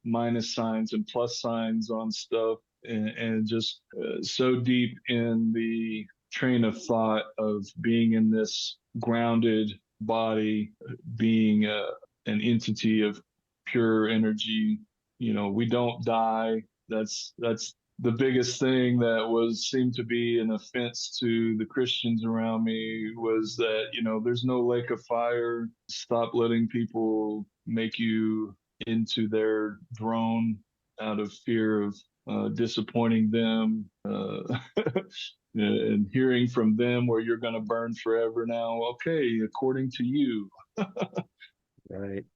minus signs and plus signs on stuff, and just so deep in the train of thought of being in this grounded body, being an entity of pure energy. We don't die. That's the biggest thing that was seemed to be an offense to the Christians around me, was that there's no lake of fire. Stop letting people make you into their throne out of fear of disappointing them, and hearing from them where you're going to burn forever now. Okay, according to you. Right.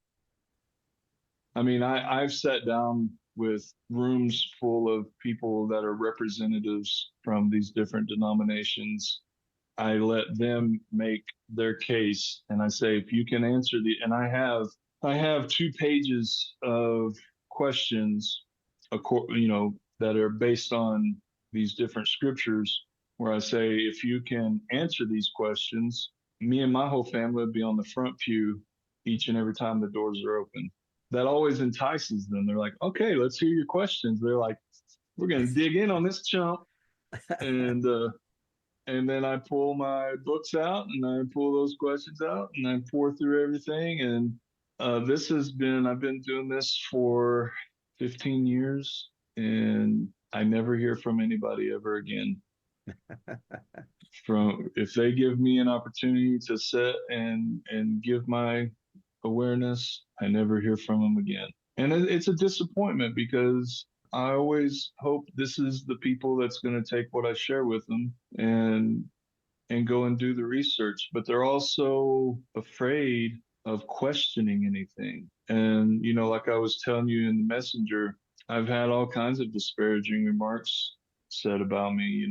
I mean, I've sat down with rooms full of people that are representatives from these different denominations. I let them make their case, and I say, if you can answer and I have 2 pages of questions, that are based on these different scriptures, where I say, if you can answer these questions, me and my whole family would be on the front pew each and every time the doors are open. That always entices them. They're like, okay, let's hear your questions. They're like, we're going to dig in on this chump. And then I pull my books out and I pull those questions out and I pour through everything. And I've been doing this for 15 years, and I never hear from anybody ever again. If they give me an opportunity to sit and give my awareness, I never hear from them again. And it's a disappointment, because I always hope this is the people that's going to take what I share with them and go and do the research, but they're also afraid of questioning anything. And like I was telling you in the messenger, I've had all kinds of disparaging remarks said about me,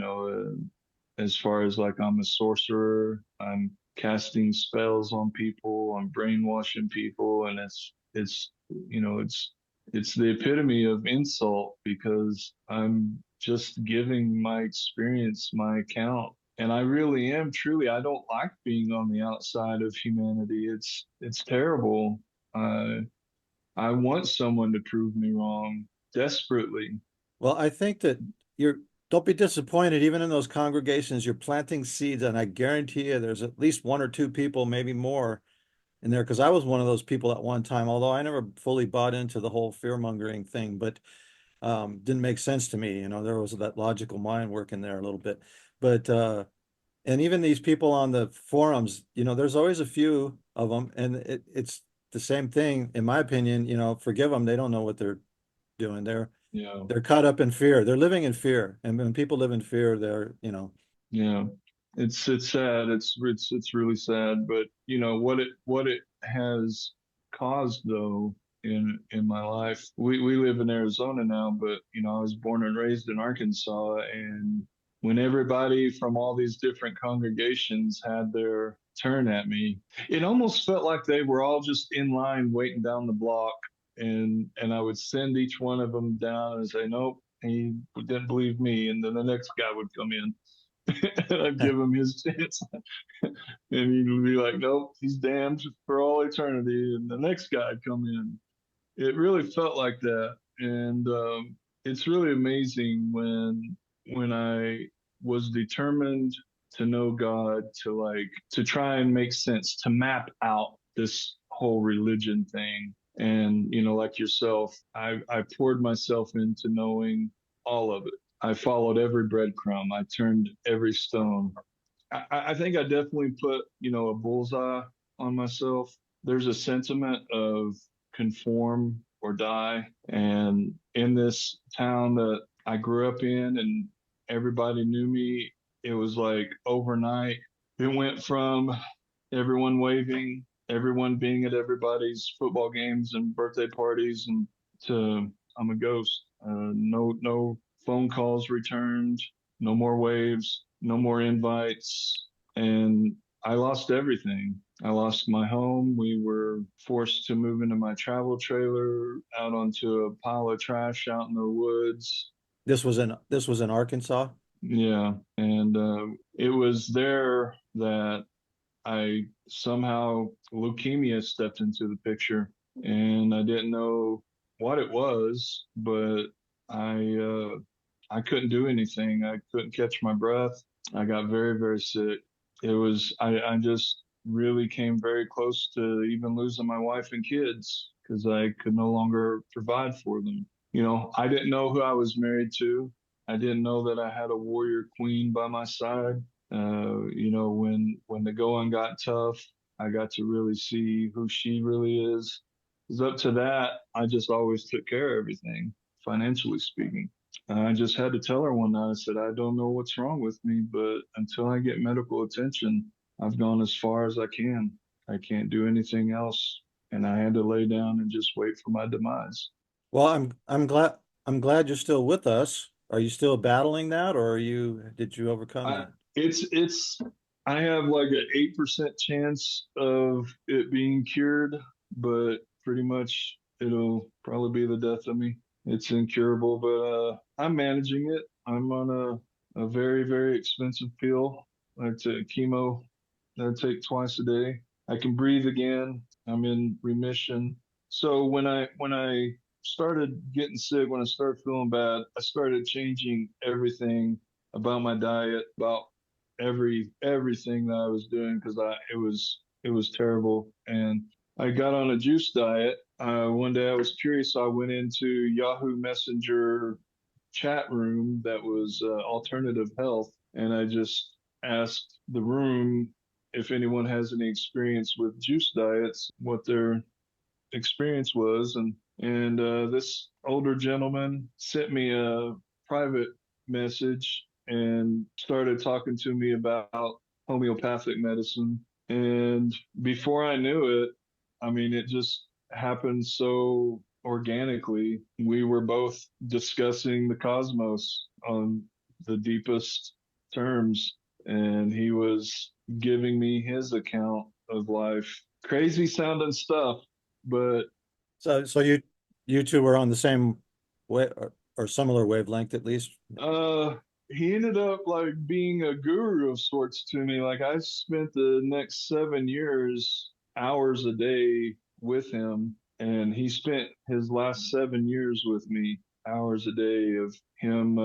as far as like I'm a sorcerer, I'm casting spells on people, I'm brainwashing people, and it's the epitome of insult, because I'm just giving my experience, my account. And I really am truly, I don't like being on the outside of humanity. It's terrible. I I want someone to prove me wrong desperately. Well, I think that you're, don't be disappointed. Even in those congregations, you're planting seeds, and I guarantee you there's at least 1 or 2 people, maybe more, in there. Because I was one of those people at one time, although I never fully bought into the whole fear mongering thing, but didn't make sense to me. There was that logical mind working there a little bit. But and even these people on the forums, there's always a few of them, and it's the same thing, in my opinion. Forgive them, they don't know what they're doing. They're Yeah, they're caught up in fear. They're living in fear, and when people live in fear, yeah. It's sad. It's really sad. But what it has caused, though, in my life. We live in Arizona now, but I was born and raised in Arkansas, and when everybody from all these different congregations had their turn at me. It almost felt like they were all just in line waiting down the block, and I would send each one of them down and say, "Nope, he didn't believe me," and then the next guy would come in. And I'd give him his chance, and he would be like, "Nope, he's damned for all eternity," and the next guy'd come in. It really felt like that, and it's really amazing when I was determined to know God, to try and make sense, to map out this whole religion thing. And like yourself, I poured myself into knowing all of it. I followed every breadcrumb. I turned every stone. I think I definitely put, a bullseye on myself. There's a sentiment of conform or die. And in this town that I grew up in and everybody knew me, it was like overnight. It went from everyone waving, everyone being at everybody's football games and birthday parties, and to I'm a ghost. No phone calls returned, no more waves, no more invites, and I lost everything. I lost my home. We were forced to move into my travel trailer out onto a pile of trash out in the woods. This was in Arkansas. Yeah, and it was there that I somehow leukemia stepped into the picture, and I didn't know what it was, but I uh, I couldn't do anything. I couldn't catch my breath. I got very, very sick. I just really came very close to even losing my wife and kids because I could no longer provide for them. I didn't know who I was married to. I didn't know that I had a warrior queen by my side. When the going got tough, I got to really see who she really is. Because up to that, I just always took care of everything, financially speaking. I just had to tell her one night, I said, I don't know what's wrong with me, but until I get medical attention, I've gone as far as I can. I can't do anything else. And I had to lay down and just wait for my demise. Well, I'm glad you're still with us. Are you still battling that, or did you overcome I that? it's I have like an 8% chance of it being cured, but pretty much it'll probably be the death of me. It's incurable, but I'm managing it. I'm on a very, very expensive pill. I take chemo that I take twice a day. I can breathe again. I'm in remission. So when I started getting sick, when I started feeling bad, I started changing everything about my diet, about everything that I was doing because I it was terrible. And I got on a juice diet. One day I was curious, so I went into Yahoo Messenger chat room that was alternative health, and I just asked the room if anyone has any experience with juice diets, what their experience was, and this older gentleman sent me a private message and started talking to me about homeopathic medicine. And before I knew it, I mean, it just happened so organically. We were both discussing the cosmos on the deepest terms, and he was giving me his account of life. Crazy sounding stuff, but So you two were on the same way or similar wavelength at least. uh he ended up like being a guru of sorts to me. Like I spent the next 7 years hours a day with him, and he spent his last 7 years with me hours a day of him.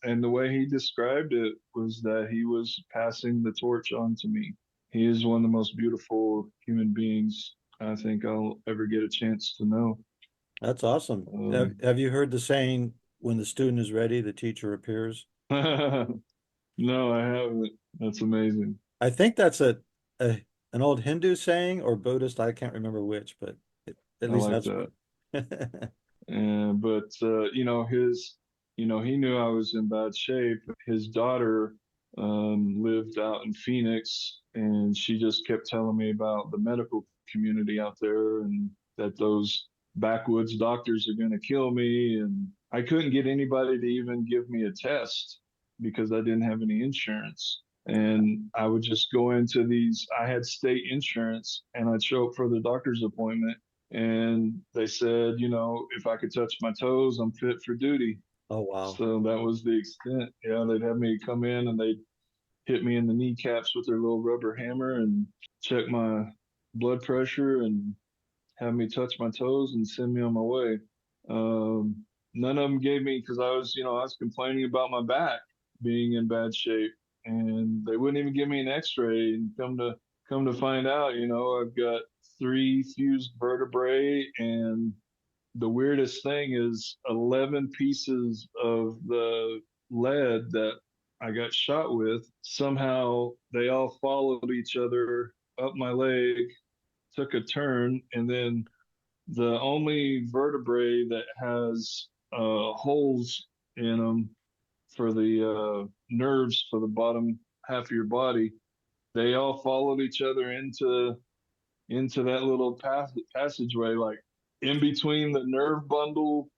And the way he described it was that he was passing the torch on to me. He is one of the most beautiful human beings I think I'll ever get a chance to know. That's awesome. Have, Um, have you heard the saying, when the student is ready, the teacher appears? no, I haven't. That's amazing. I think that's a an old Hindu saying or Buddhist. I can't remember which, but at I least like that's that. what. And but he knew I was in bad shape. His daughter lived out in Phoenix, and she just kept telling me about the medical community out there, and that those backwoods doctors are going to kill me. And I couldn't get anybody to even give me a test because I didn't have any insurance. And I would just go into these, I had state insurance, and I'd show up for the doctor's appointment. And they said, if I could touch my toes, I'm fit for duty. Oh, wow. So that was the extent. Yeah, they'd have me come in and they'd hit me in the kneecaps with their little rubber hammer and check my blood pressure and have me touch my toes and send me on my way. None of them gave me, because I was complaining about my back being in bad shape, and they wouldn't even give me an X-ray. And come to find out, I've got three fused vertebrae, and the weirdest thing is 11 pieces of the lead that I got shot with. Somehow they all followed each other up my leg, took a turn, and then the only vertebrae that has holes in them for the nerves for the bottom half of your body, they all followed each other into that little passageway, like in between the nerve bundle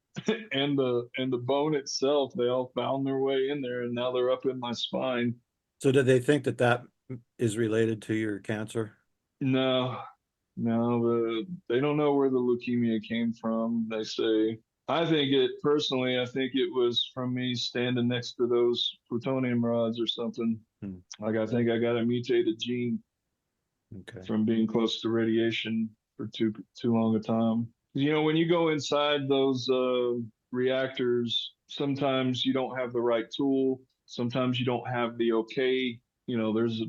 and the bone itself. They all found their way in there, and now they're up in my spine. So did they think that that is related to your cancer? No, no, they don't know where the leukemia came from. They say, I think it was from me standing next to those plutonium rods or something. Hmm. Like, I think I got a mutated gene Okay. from being close to radiation for too long a time. When you go inside those reactors, sometimes you don't have the right tool. Sometimes you don't have the okay. There's a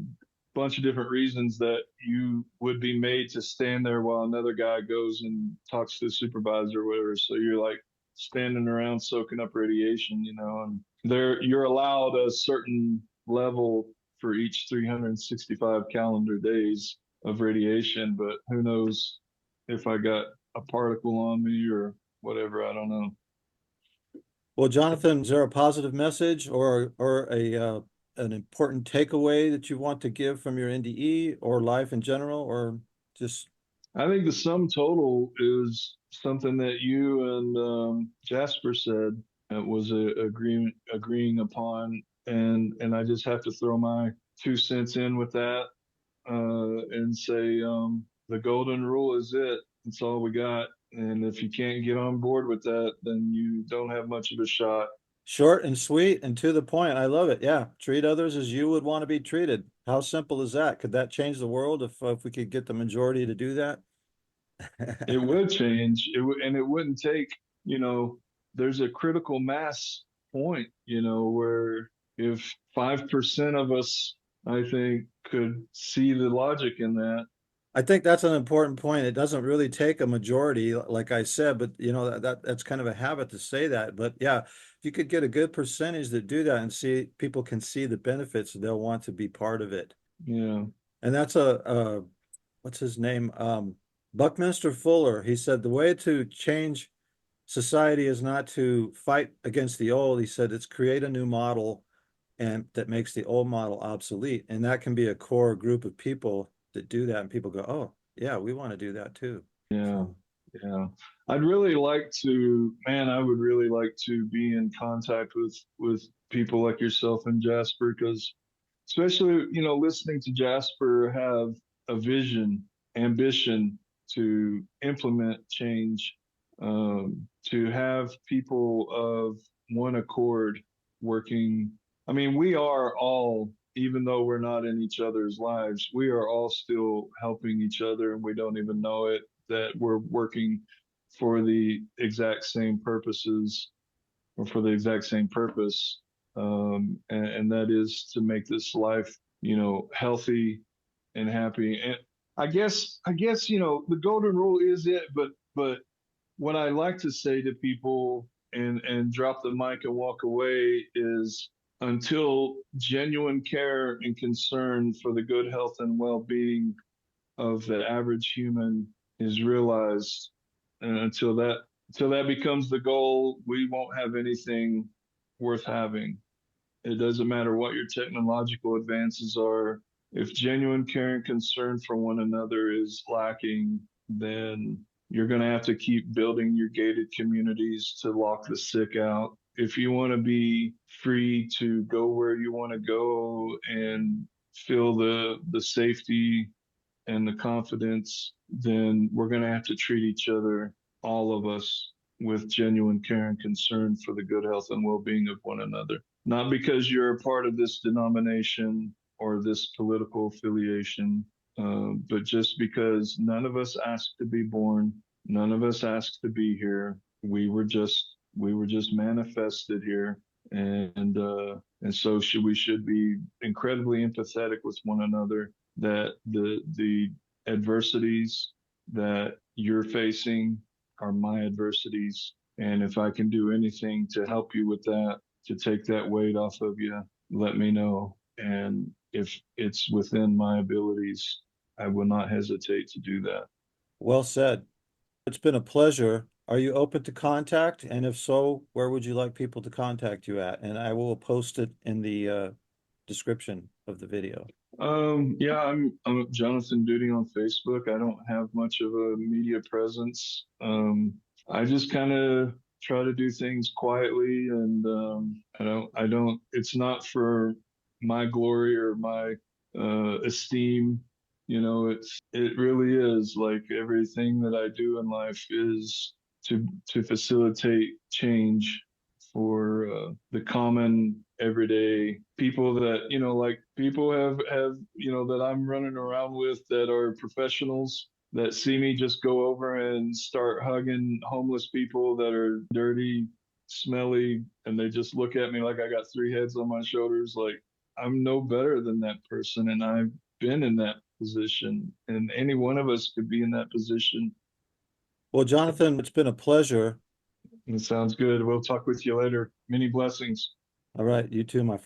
bunch of different reasons that you would be made to stand there while another guy goes and talks to the supervisor or whatever. So you're like standing around soaking up radiation, and you're allowed a certain level for each 365 calendar days of radiation, but who knows if I got a particle on me or whatever. I don't know. Well, Jonathan, is there a positive message or a an important takeaway that you want to give from your NDE or life in general, or just I think the sum total is something that you and Jasper said that was agreeing upon, and I just have to throw my 2 cents in with that, and say the golden rule is it. It's all we got, and if you can't get on board with that, then you don't have much of a shot. short and sweet and to the point? I love it. Yeah, treat others as you would want to be treated. How simple is that? Could that change the world if we could get the majority to do that? It would change. And it wouldn't take, you know, there's a critical mass point, where if 5% of us, I think, could see the logic in that. I think that's an important point. It doesn't really take a majority, like I said, but that's kind of a habit to say that. But yeah, if you could get a good percentage that do that and see people can see the benefits, they'll want to be part of it. Yeah. And that's a what's his name? Buckminster Fuller. He said the way to change society is not to fight against the old. He said it's create a new model and that makes the old model obsolete. And that can be a core group of people that do that. And people go, oh, yeah, we want to do that too. Yeah. So, Yeah. I'd really like to, man, I would really like to be in contact with people like yourself and Jasper, because especially, listening to Jasper have a vision, ambition to implement change, to have people of one accord working. I mean, we are all, even though we're not in each other's lives, we are all still helping each other, and we don't even know it, that we're working for the exact same purposes, or for the exact same purpose, and that is to make this life, healthy and happy. And I guess the golden rule is it, but what I like to say to people, and drop the mic and walk away, is until genuine care and concern for the good health and well-being of the average human is realized, and until that becomes the goal, we won't have anything worth having. It doesn't matter what your technological advances are. If genuine care and concern for one another is lacking, then you're going to have to keep building your gated communities to lock the sick out, if you want to be free to go where you want to go and feel the safety and the confidence, then we're going to have to treat each other, all of us, with genuine care and concern for the good health and well-being of one another. Not because you're a part of this denomination or this political affiliation, but just because none of us asked to be born, none of us asked to be here. We were just manifested here, and so we should be incredibly empathetic with one another, that the adversities that you're facing are my adversities. And if I can do anything to help you with that, to take that weight off of you, let me know. And if it's within my abilities, I will not hesitate to do that. Well said. It's been a pleasure. Are you open to contact? And if so, where would you like people to contact you at? And I will post it in the description of the video. Yeah, I'm Jonathan Duty on Facebook. I don't have much of a media presence. I just kind of try to do things quietly, and I don't. It's not for my glory or my esteem. It really is like everything that I do in life is to facilitate change for the common everyday people, that like people have that I'm running around with, that are professionals, that see me just go over and start hugging homeless people that are dirty, smelly, and they just look at me like I got three heads on my shoulders. Like, I'm no better than that person, and I've been in that position, and any one of us could be in that position. Well, Jonathan, it's been a pleasure. It sounds good. We'll talk with you later. Many blessings. All right, you too, my friend.